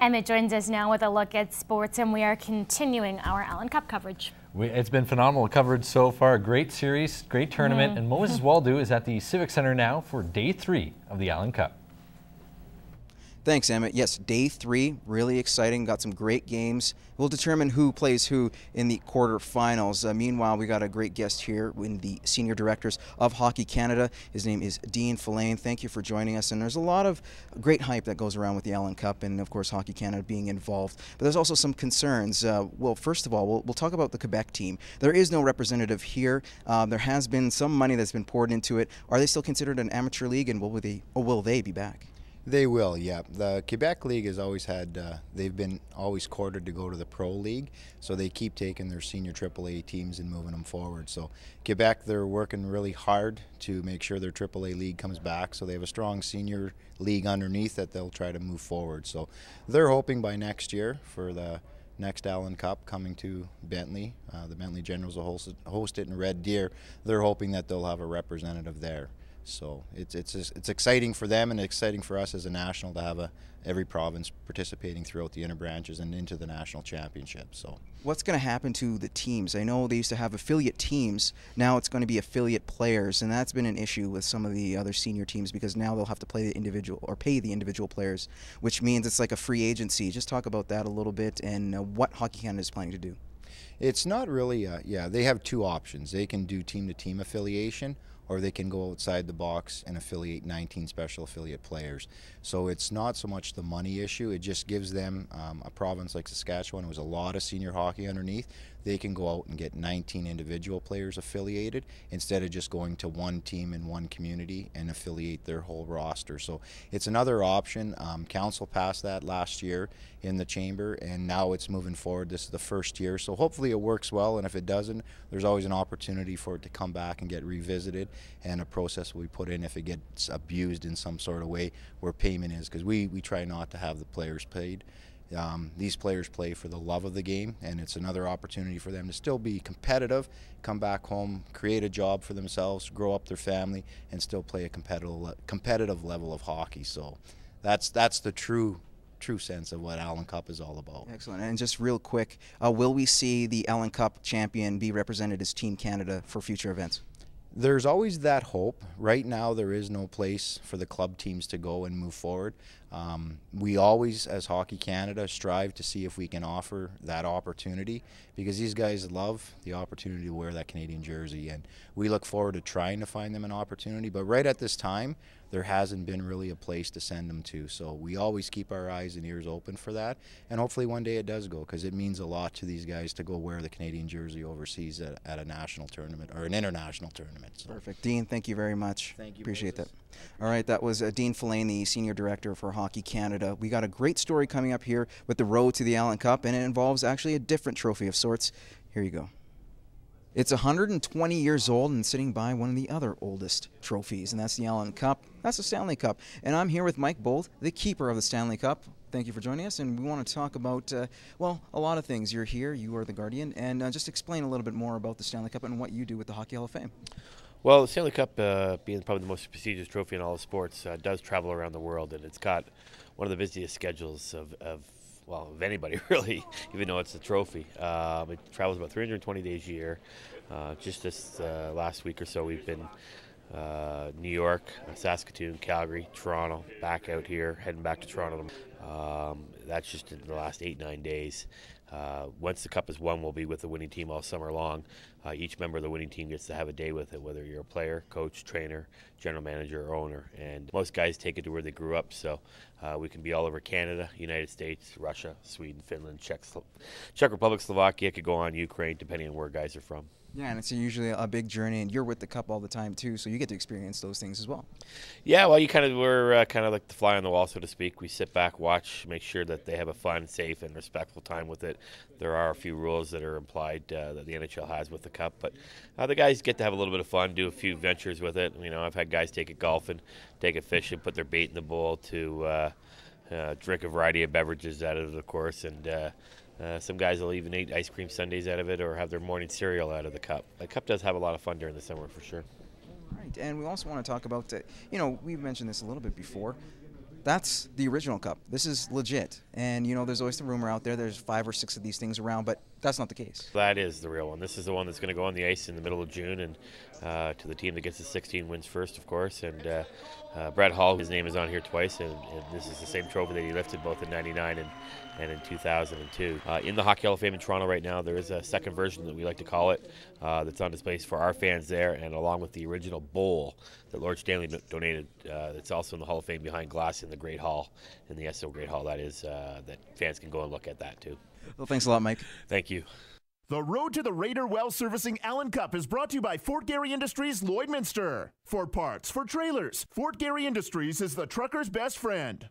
Emmett joins us now with a look at sports, and we are continuing our Allan Cup coverage. It's been phenomenal coverage so far. Great series, great tournament, and Moses Waldo is at the Civic Center now for Day 3 of the Allan Cup. Thanks, Emmett. Yes, Day 3, really exciting. Got some great games. We'll determine who plays who in the quarterfinals. Meanwhile, we got a great guest here in the Senior Directors of Hockey Canada. His name is Dean Filane. Thank you for joining us. And there's a lot of great hype that goes around with the Allan Cup and, of course, Hockey Canada being involved. But there's also some concerns. Well, first of all, we'll talk about the Quebec team. There is no representative here. There has been some money that's been poured into it. Are they still considered an amateur league, and will they be back? They will, yeah. The Quebec League has always had, they've been always courted to go to the Pro League, so they keep taking their senior AAA teams and moving them forward. So Quebec, they're working really hard to make sure their AAA league comes back, so they have a strong senior league underneath that they'll try to move forward. So they're hoping by next year for the next Allan Cup coming to Bentley. The Bentley Generals will host it in Red Deer. They're hoping that they'll have a representative there. So it's exciting for them and exciting for us as a national to have every province participating throughout the interbranches and into the national championship. So what's going to happen to the teams? I know they used to have affiliate teams. Now it's going to be affiliate players, and that's been an issue with some of the other senior teams because now they'll have to play the individual or pay the individual players, which means it's like a free agency. Just talk about that a little bit and what Hockey Canada is planning to do. It's not really, yeah, they have two options. They can do team-to-team affiliation, or they can go outside the box and affiliate 19 special affiliate players. So it's not so much the money issue, it just gives them a province like Saskatchewan, with a lot of senior hockey underneath, they can go out and get 19 individual players affiliated instead of just going to one team in one community and affiliate their whole roster. So it's another option. Council passed that last year in the chamber, and now it's moving forward. This is the first year, so hopefully it works well, and if it doesn't, there's always an opportunity for it to come back and get revisited, and a process will be put in if it gets abused in some sort of way where payment is, because we try not to have the players paid. These players play for the love of the game, and it's another opportunity for them to still be competitive, come back home, create a job for themselves, grow up their family, and still play a competitive level of hockey. So that's the true sense of what Allan Cup is all about. Excellent. And just real quick, will we see the Allan Cup champion be represented as Team Canada for future events? There's always that hope. Right now there is no place for the club teams to go and move forward. We always, as Hockey Canada, strive to see if we can offer that opportunity, because these guys love the opportunity to wear that Canadian jersey, and we look forward to trying to find them an opportunity. But right at this time, there hasn't been really a place to send them to. So we always keep our eyes and ears open for that, and hopefully one day it does go, because it means a lot to these guys to go wear the Canadian jersey overseas at a national tournament or an international tournament. So. Perfect. Dean, thank you very much. Thank you. Appreciate that. All right, that was Dean Filane, the Senior Director for Hockey Canada. We got a great story coming up here with the road to the Allan Cup, and it involves actually a different trophy of sorts. Here you go. It's 120 years old and sitting by one of the other oldest trophies, and that's the Allan Cup. That's the Stanley Cup. And I'm here with Mike Bold, the keeper of the Stanley Cup. Thank you for joining us, and we want to talk about, well, a lot of things. You're here, you are the Guardian, and just explain a little bit more about the Stanley Cup and what you do with the Hockey Hall of Fame. Well, the Stanley Cup, being probably the most prestigious trophy in all of sports, does travel around the world, and it's got one of the busiest schedules of anybody, really, even though it's a trophy. It travels about 320 days a year. Just this last week or so, we've been New York, Saskatoon, Calgary, Toronto, back out here, heading back to Toronto. That's just in the last 8-9 days. Once the Cup is won, we'll be with the winning team all summer long. Each member of the winning team gets to have a day with it, whether you're a player, coach, trainer, general manager, or owner. And most guys take it to where they grew up, so we can be all over Canada, United States, Russia, Sweden, Finland, Czech Republic, Slovakia, could go on Ukraine, depending on where guys are from. Yeah, and it's usually a big journey, and you're with the Cup all the time too, so you get to experience those things as well. Yeah, well, we're kind of like the fly on the wall, so to speak. We sit back, watch, make sure that they have a fun, safe, and respectful time with it. There are a few rules that are implied that the NHL has with the Cup, but the guys get to have a little bit of fun, do a few ventures with it. You know, I've had guys take it golfing, take it fishing, put their bait in the bowl to drink a variety of beverages out of the course, and some guys will even eat ice cream sundaes out of it or have their morning cereal out of the Cup. The Cup does have a lot of fun during the summer, for sure. All right, and we also want to talk about, you know, we've mentioned this a little bit before, That's the original cup. This is legit. And, you know, there's always the rumor out there, there's 5 or 6 of these things around, but that's not the case. That is the real one. This is the one that's going to go on the ice in the middle of June, and to the team that gets the 16 wins first, of course. And Brett Hall, his name is on here twice, and this is the same trophy that he lifted both in '99 and in 2002. In the Hockey Hall of Fame in Toronto right now, there is a second version that we like to call it that's on display for our fans there, and along with the original bowl that Lord Stanley donated, it's also in the Hall of Fame behind glass in the Great Hall, in the SO Great Hall. That is that fans can go and look at that too. Well, thanks a lot, Mike. Thank you. The Road to the Raider Well Servicing Allan Cup is brought to you by Fort Garry Industries, Lloydminster. For parts, for trailers, Fort Garry Industries is the trucker's best friend.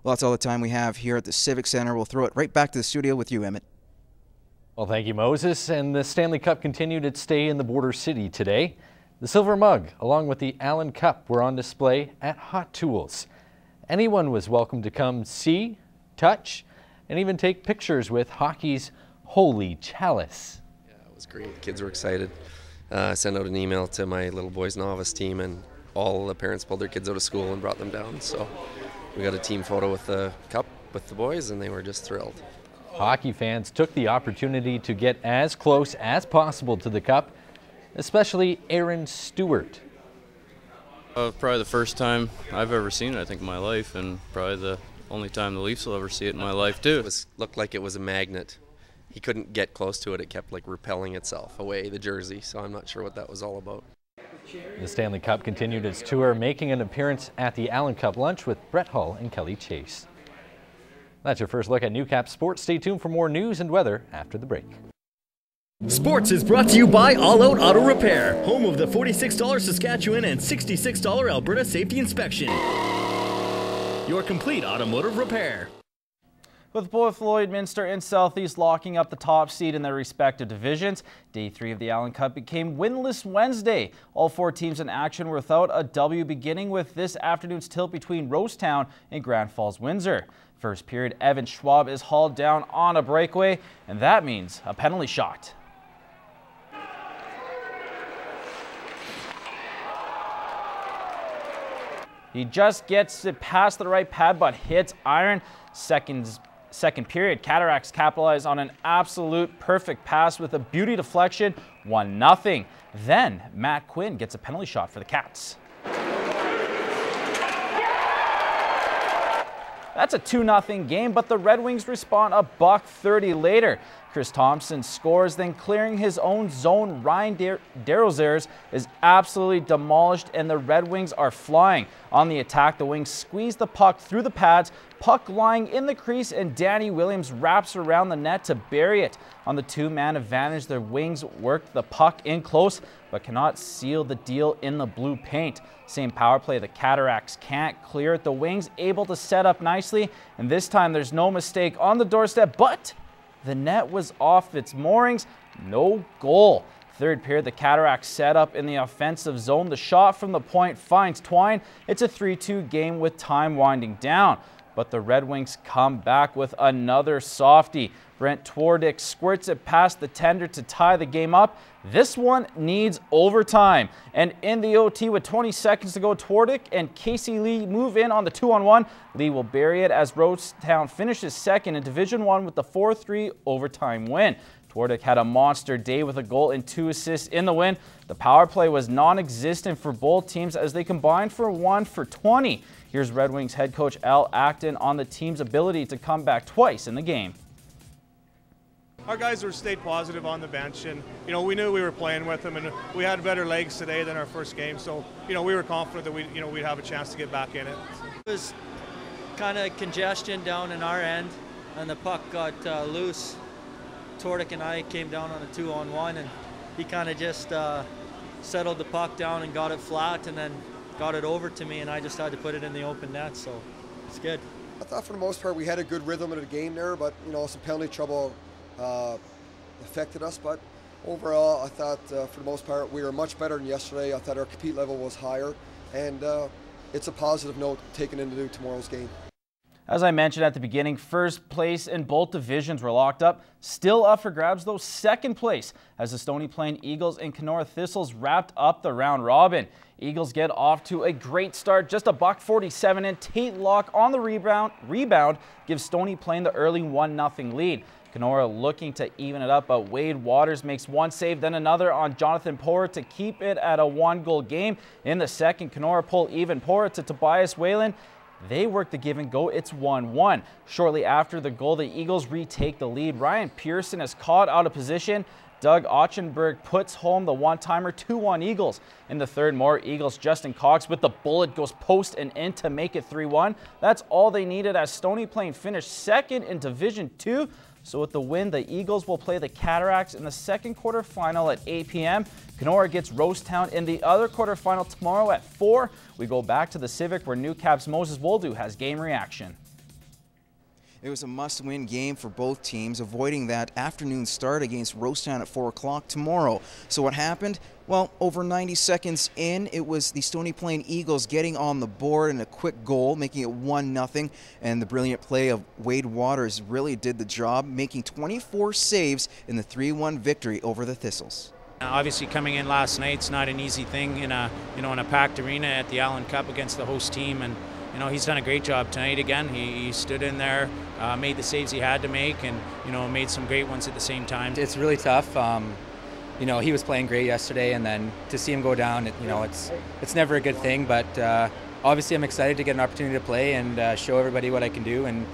Well, that's all the time we have here at the Civic Center. We'll throw it right back to the studio with you, Emmett. Well, thank you, Moses. And the Stanley Cup continued its stay in the border city today. The silver mug, along with the Allan Cup, were on display at Hot Tools. Anyone was welcome to come see, touch, and even take pictures with hockey's Holy Chalice. Yeah, it was great. Kids were excited. I sent out an email to my little boys novice team, and all the parents pulled their kids out of school and brought them down. So we got a team photo with the cup with the boys, and they were just thrilled. Hockey fans took the opportunity to get as close as possible to the cup, especially Aaron Stewart. Probably the first time I've ever seen it, I think, in my life, and probably the only time the Leafs will ever see it in my life, too. It looked like it was a magnet. He couldn't get close to it. It kept like repelling itself away, the jersey, so I'm not sure what that was all about. The Stanley Cup continued its tour, making an appearance at the Allan Cup lunch with Brett Hull and Kelly Chase. That's your first look at Newcap Sports. Stay tuned for more news and weather after the break. Sports is brought to you by All Out Auto Repair, home of the $46 Saskatchewan and $66 Alberta Safety Inspection. Your complete automotive repair. With both Lloydminster and Southeast locking up the top seed in their respective divisions, Day 3 of the Allan Cup became winless Wednesday. All 4 teams in action were without a W, beginning with this afternoon's tilt between Rosetown and Grand Falls Windsor. First period, Evan Schwab is hauled down on a breakaway, and that means a penalty shot. He just gets it past the right pad but hits iron. Second period, Cataracts capitalize on an absolute perfect pass with a beauty deflection, 1-0. Then Matt Quinn gets a penalty shot for the Cats. That's a 2-0 game, but the Red Wings respond a $1:30 later. Chris Thompson scores, then clearing his own zone, Ryan Derozers is absolutely demolished, and the Red Wings are flying. On the attack, the Wings squeeze the puck through the pads, puck lying in the crease, and Danny Williams wraps around the net to bury it. On the 2-man advantage, the Wings work the puck in close, but cannot seal the deal in the blue paint. Same power play, the Cataracts can't clear it. The Wings able to set up nicely, and this time there's no mistake on the doorstep, but the net was off its moorings. No goal. Third period, the Cataracts set up in the offensive zone. The shot from the point finds Twine. It's a 3-2 game with time winding down. But the Red Wings come back with another softie. Brent Twardick squirts it past the tender to tie the game up. This one needs overtime. And in the OT with 20 seconds to go, Twardick and Casey Lee move in on the 2-on-1. Lee will bury it as Rosetown finishes second in Division 1 with the 4-3 overtime win. Twardick had a monster day with a goal and 2 assists in the win. The power play was non-existent for both teams as they combined for 1 for 20. Here's Red Wings head coach Acton on the team's ability to come back twice in the game. Our guys were stayed positive on the bench, and we knew we were playing with them, and we had better legs today than our first game. So we were confident that we'd have a chance to get back in it. It was kind of congestion down in our end, and the puck got loose. Twardick and I came down on a 2-on-1, and he kind of just settled the puck down and got it flat, and then got it over to me, and I just had to put it in the open net, so it's good. I thought for the most part we had a good rhythm of the game there, but some penalty trouble affected us. But overall, I thought for the most part we were much better than yesterday. I thought our compete level was higher, and it's a positive note taken into tomorrow's game. As I mentioned at the beginning, first place in both divisions were locked up. Still up for grabs, though, second place as the Stony Plain Eagles and Kenora Thistles wrapped up the round robin. Eagles get off to a great start, just a $1.47, and Tate Locke on the rebound gives Stony Plain the early 1-0 lead. Kenora looking to even it up, but Wade Waters makes one save, then another on Jonathan Power to keep it at a 1-goal game. In the second, Kenora pull even Power to Tobias Whalen. They work the give and go. It's 1-1. Shortly after the goal, the Eagles retake the lead. Ryan Pearson is caught out of position. Doug Otchenberg puts home the one-timer, 2-1 Eagles. In the third, more Eagles. Justin Cox with the bullet goes post and in to make it 3-1. That's all they needed as Stony Plain finished second in Division 2. So with the win, the Eagles will play the Cataracts in the second quarterfinal at 8 p.m. Kenora gets Rosetown in the other quarterfinal tomorrow at 4. We go back to the Civic where Newcap's Moses Woldu has game reaction. It was a must-win game for both teams, avoiding that afternoon start against Rosetown at 4 o'clock tomorrow. So what happened? Well, over 90 seconds in, it was the Stony Plain Eagles getting on the board and a quick goal, making it 1-0. And the brilliant play of Wade Waters really did the job, making 24 saves in the 3-1 victory over the Thistles. Obviously, coming in last night, it's not an easy thing in a packed arena at the Allan Cup against the host team, and he's done a great job tonight again. He stood in there, made the saves he had to make, and made some great ones at the same time. It's really tough. He was playing great yesterday, and then to see him go down, it's never a good thing. But obviously, I'm excited to get an opportunity to play and show everybody what I can do, and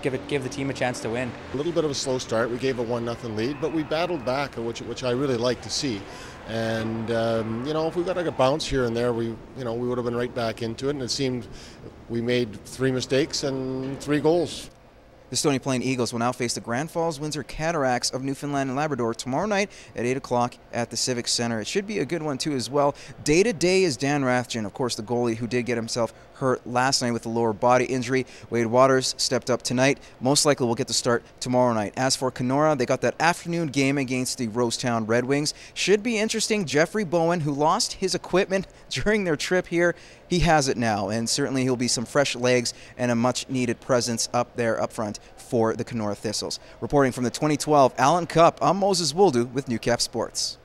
give the team a chance to win. A little bit of a slow start. We gave a 1-0 lead, but we battled back, which I really like to see. And if we got like a bounce here and there, we would have been right back into it. And it seemed we made 3 mistakes and 3 goals. The Stony Plain Eagles will now face the Grand Falls Windsor Cataracts of Newfoundland and Labrador tomorrow night at 8 o'clock at the Civic Center. It should be a good one too as well. Day-to-day is Dan Rathjen, of course the goalie who did get himself hurt last night with a lower body injury. Wade Waters stepped up tonight. Most likely will get the start tomorrow night. As for Kenora, they got that afternoon game against the Rosetown Red Wings. Should be interesting. Jeffrey Bowen, who lost his equipment during their trip here, he has it now, and certainly he'll be some fresh legs and a much-needed presence up there up front for the Kenora Thistles. Reporting from the 2012 Allan Cup, I'm Moses Woldu with Newcap Sports.